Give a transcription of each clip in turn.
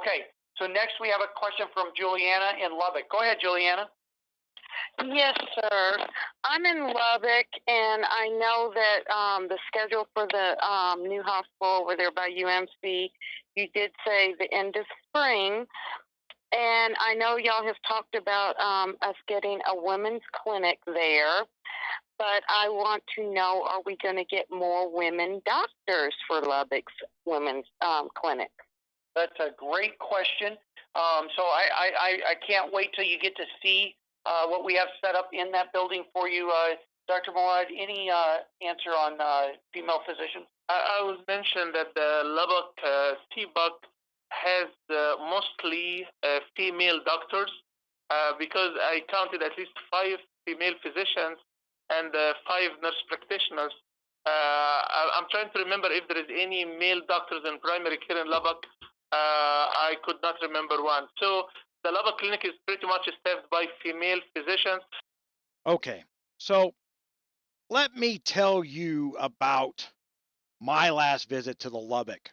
Okay, so next we have a question from Juliana in Lubbock. Go ahead, Juliana. Yes, sir. I'm in Lubbock, and I know that the schedule for the new hospital over there by UMC, you did say the end of spring. And I know y'all have talked about us getting a women's clinic there, but I want to know, are we going to get more women doctors for Lubbock's women's clinic? That's a great question. So I can't wait till you get to see what we have set up in that building for you. Dr. Moad, any answer on female physicians? I was mentioned that the Lubbock CBUC has mostly female doctors because I counted at least 5 female physicians and 5 nurse practitioners. I'm trying to remember if there is any male doctors in primary care in Lubbock. I could not remember one. So the Lubbock clinic is pretty much staffed by female physicians. Okay, so let me tell you about my last visit to the Lubbock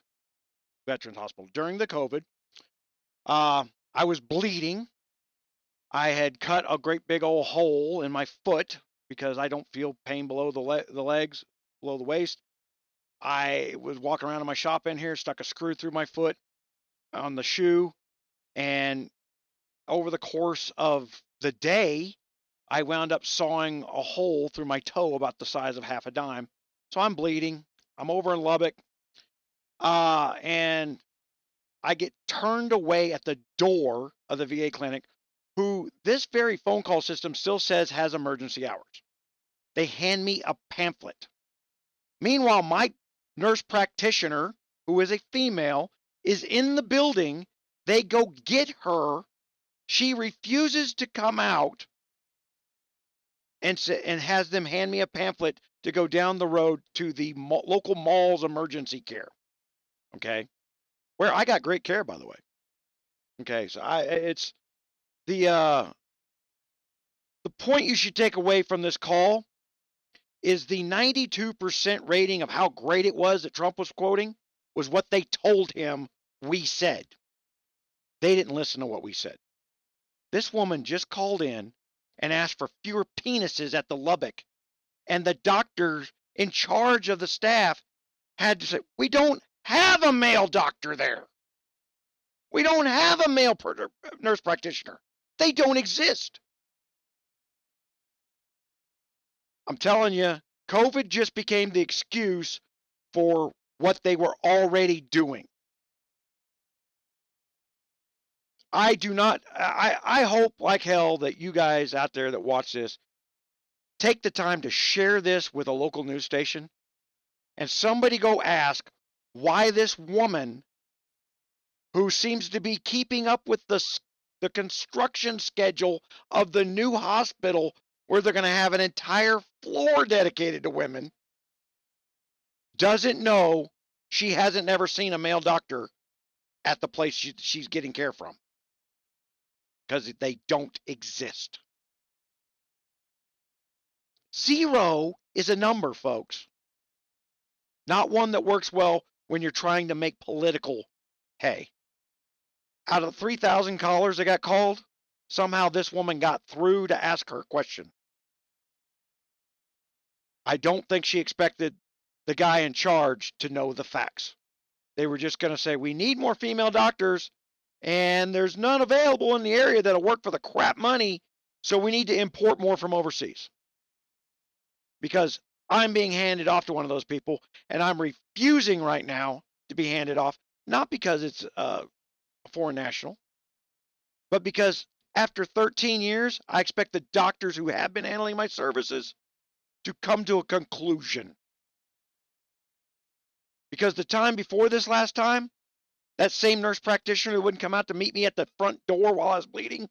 Veterans Hospital. During the COVID, I was bleeding. I had cut a great big old hole in my foot because I don't feel pain below the legs, below the waist. I was walking around in my shop in here, stuck a screw through my foot on the shoe, and over the course of the day, I wound up sawing a hole through my toe about the size of half a dime. So I'm bleeding. I'm over in Lubbock, and I get turned away at the door of the VA clinic, who this very phone call system still says has emergency hours. They hand me a pamphlet. Meanwhile, my nurse practitioner, who is a female, is in the building. They go get her. She refuses to come out and has them hand me a pamphlet to go down the road to the local mall's emergency care. Okay, where I got great care, by the way. Okay, so it's the point you should take away from this call is the 92% rating of how great it was that Trump was quoting was what they told him we said. They didn't listen to what we said. This woman just called in and asked for fewer penises at the Lubbock, and the doctors in charge of the staff had to say, we don't have a male doctor there. We don't have a male nurse practitioner. They don't exist. I'm telling you, COVID just became the excuse for what they were already doing. I hope like hell that you guys out there that watch this take the time to share this with a local news station and somebody go ask why this woman who seems to be keeping up with the construction schedule of the new hospital where they're going to have an entire floor dedicated to women doesn't know she hasn't never seen a male doctor at the place she's getting care from, because they don't exist. 0 is a number, folks. Not one that works well when you're trying to make political hay. Out of 3,000 callers that got called, somehow this woman got through to ask her question. I don't think she expected the guy in charge to know the facts. They were just going to say, we need more female doctors, and there's none available in the area that'll work for the crap money, so we need to import more from overseas. Because I'm being handed off to one of those people, and I'm refusing right now to be handed off, not because it's a foreign national, but because after 13 years, I expect the doctors who have been handling my services to come to a conclusion. Because the time before this last time, that same nurse practitioner who wouldn't come out to meet me at the front door while I was bleeding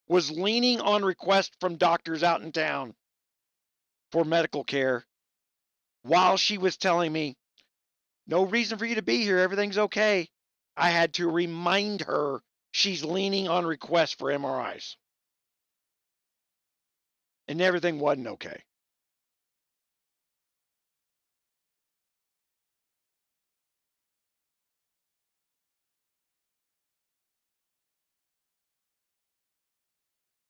was leaning on request from doctors out in town for medical care while she was telling me, no reason for you to be here, everything's okay. I had to remind her she's leaning on request for MRIs. And everything wasn't okay.